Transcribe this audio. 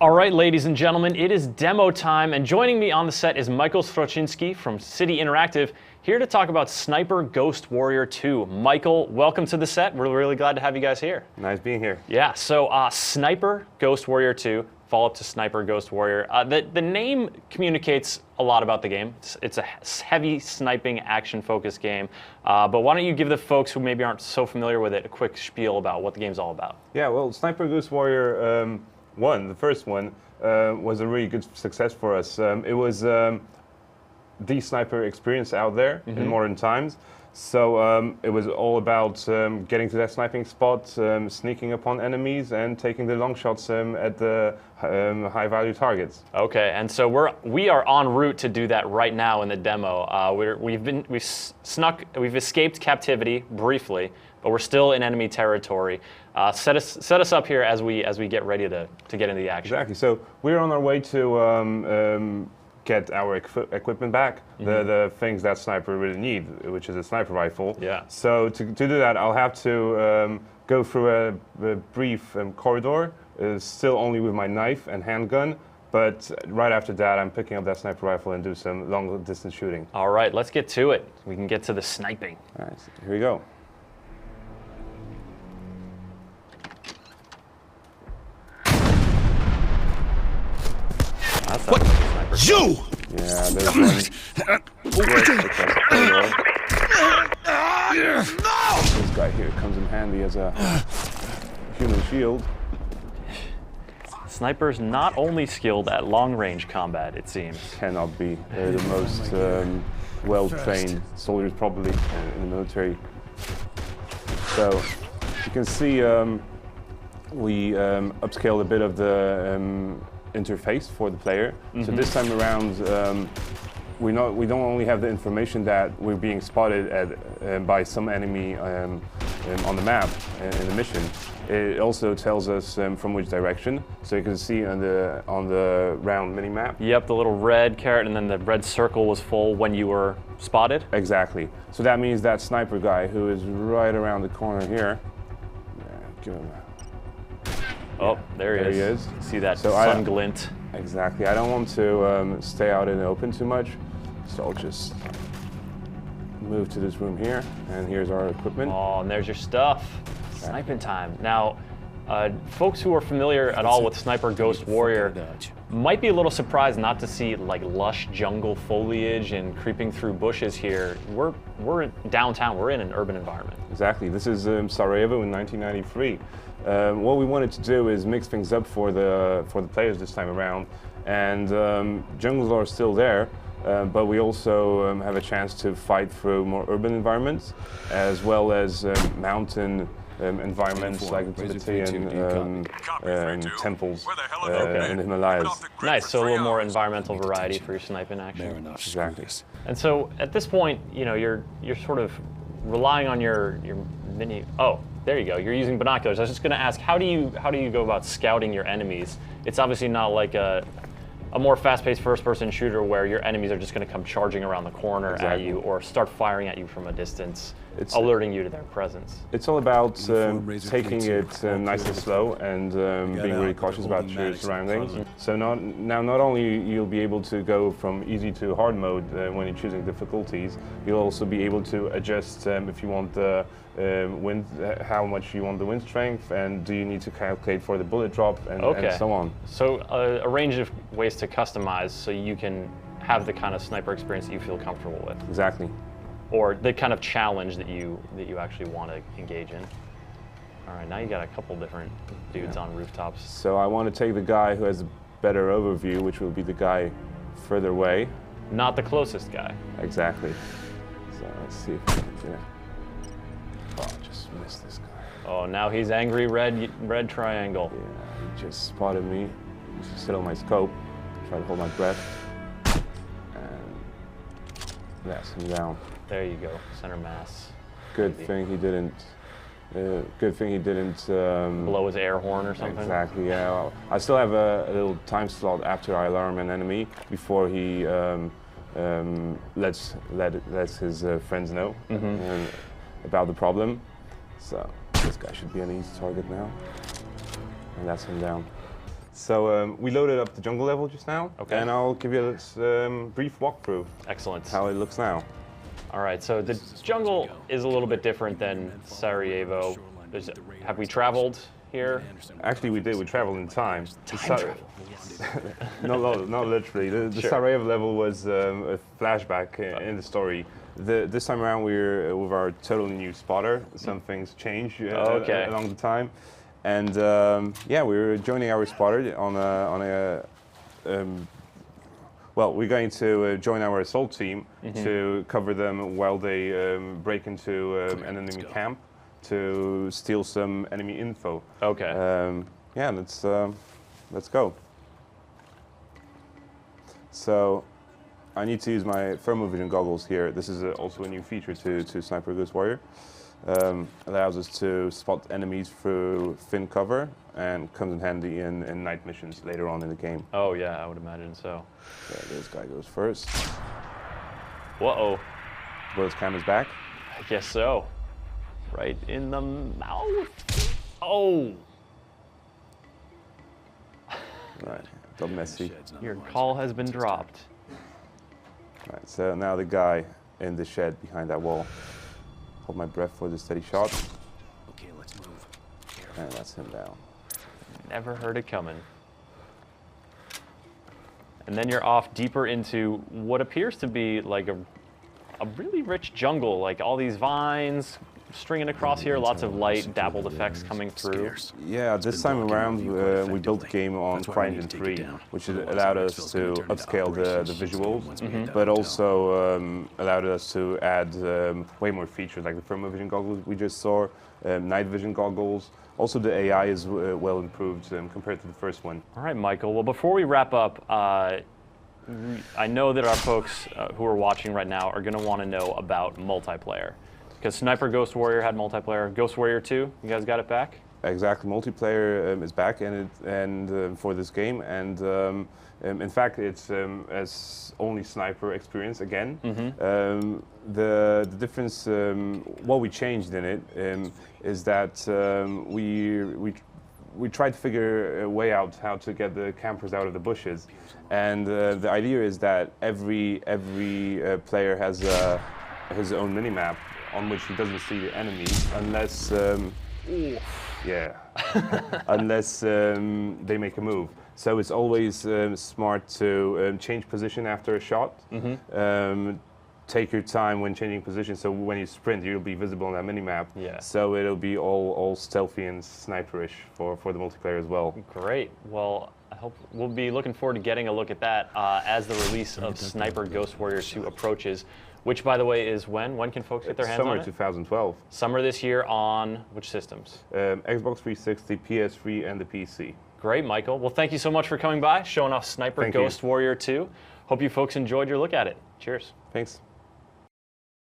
All right, ladies and gentlemen, it is demo time, and joining me on the set is Michael Sroczynski from City Interactive, here to talk about Sniper Ghost Warrior 2. Michael, welcome to the set. We're really glad to have you guys here. Nice being here. Yeah, so Sniper Ghost Warrior 2, follow-up to Sniper Ghost Warrior. The name communicates a lot about the game. It's a heavy sniping, action-focused game. But why don't you give the folks who maybe aren't so familiar with it a quick spiel about what the game's all about? Yeah, well, Sniper Ghost Warrior 1, the first one, was a really good success for us. It was the sniper experience out there in modern times. So it was all about getting to that sniping spot, sneaking upon enemies, and taking the long shots at the high-value targets. Okay, and so we are en route to do that right now in the demo. We've escaped captivity briefly, but we're still in enemy territory. Set us up here as we get ready to get into the action. Exactly. So we're on our way to get our equipment back, the things that sniper really need, which is a sniper rifle. Yeah. So to do that, I'll have to go through a brief corridor, still only with my knife and handgun. But right after that, I'm picking up that sniper rifle and do some long distance shooting. All right, let's get to it. We can get to the sniping. All right, so here we go. What? You! Yeah, there's one. This guy here comes in handy as a human shield. Snipers not only skilled at long-range combat, it seems. Cannot be. They're the most well-trained soldiers probably in the military. So you can see we upscaled a bit of the interface for the player. So this time around, we don't only have the information that we're being spotted by some enemy on the map in the mission. It also tells us from which direction. So you can see on the round mini map. Yep, the little red caret and then the red circle was full when you were spotted. Exactly. So that means that sniper guy who is right around the corner here. Give him a Oh, there he is. See that sun glint. Exactly. I don't want to stay out in the open too much, so I'll just move to this room here, and here's our equipment. Oh, and there's your stuff. Sniping time. Now, folks who are familiar at all with Sniper Ghost Warrior might be a little surprised not to see like lush jungle foliage and creeping through bushes here. We're downtown. We're in an urban environment. Exactly. This is Sarajevo in 1993. What we wanted to do is mix things up for the players this time around, and jungles are still there, but we also have a chance to fight through more urban environments, as well as mountain environments like Tibetan temples in the Himalayas. Nice, so a little more environmental variety for your sniping action. Exactly. And so at this point, you know, you're sort of relying on your mini. Oh, there you go. You're using binoculars. I was just going to ask, how do you go about scouting your enemies? It's obviously not like a more fast-paced first-person shooter where your enemies are just going to come charging around the corner at you or start firing at you from a distance, alerting you to their presence. It's all about taking it nice and slow and being really cautious about your surroundings. So not only you'll be able to go from easy to hard mode when you're choosing difficulties, you'll also be able to adjust if you want the wind, how much you want the wind strength, and do you need to calculate for the bullet drop and so on. So a range of ways to customize so you can have the kind of sniper experience that you feel comfortable with. Exactly. Or the kind of challenge that you actually want to engage in. All right, now you got a couple different dudes on rooftops. So I want to take the guy who has a better overview, which will be the guy further away. Not the closest guy. Exactly. So let's see if we can do it. Oh, I just missed this guy. Oh, now he's angry red triangle. Yeah, he just spotted me. Just sit on my scope, try to hold my breath, and that's him down. There you go, center mass. Good thing he didn't. Blow his air horn or something. Exactly. Yeah. I still have a little time slot after I alarm an enemy before he lets his friends know about the problem. So this guy should be an easy target now, and that's him down. So we loaded up the jungle level just now, Okay. and I'll give you a brief walkthrough Excellent. how it looks now. All right, so the jungle is a little bit different than Sarajevo. Have we traveled here? Actually, we did. We traveled in time. Time travel. Not literally. The Sure. Sarajevo level was a flashback in the story. This time around, we're with our totally new spotter. Some things change Okay. along the time, and yeah, we're joining our spotter on a. Well, we're going to join our assault team to cover them while they break into an enemy camp to steal some enemy info. Okay. Yeah, let's go. So, I need to use my Thermo vision goggles here. This is also a new feature to Sniper Ghost Warrior. Allows us to spot enemies through thin cover and comes in handy in night missions later on in the game. Oh yeah, I would imagine so. Yeah, this guy goes first. Whoa. Bullets cam is back. I guess so. Right in the mouth. Oh. Right, got messy. Your call has been dropped. Right, so now the guy in the shed behind that wall. Hold my breath for the steady shot. Okay, let's move. And that's him down. Never heard it coming. And then you're off deeper into what appears to be like a really rich jungle, like all these vines stringing across here, lots of light dappled effects coming through. Yeah, this time around we built the game on CryEngine 3, which allowed us to upscale the visuals, but also allowed us to add way more features like the Thermo vision goggles we just saw, night vision goggles. Also, the AI is well improved compared to the first one. All right, Michael. Well, before we wrap up, I know that our folks who are watching right now are going to want to know about multiplayer. Because Sniper Ghost Warrior had multiplayer. Ghost Warrior 2, you guys got it back? Exactly, multiplayer is back for this game, and in fact, it's as only sniper experience again. The difference, what we changed in it, is that we tried to figure a way out how to get the campers out of the bushes, and the idea is that every player has his own minimap on which he doesn't see the enemy unless unless they make a move. So it's always smart to change position after a shot. Take your time when changing position, so when you sprint, you'll be visible on that minimap. Yeah. So it'll be all stealthy and sniperish for the multiplayer as well. Great. Well, I hope we'll be looking forward to getting a look at that as the release of Sniper Ghost Warrior 2 approaches, which, by the way, is when? When can folks get their hands on it? Summer 2012. Summer this year on which systems? Xbox 360, PS3, and the PC. Great, Michael. Well, thank you so much for coming by, showing off Sniper Thank you. Ghost Warrior 2. Hope you folks enjoyed your look at it. Cheers. Thanks.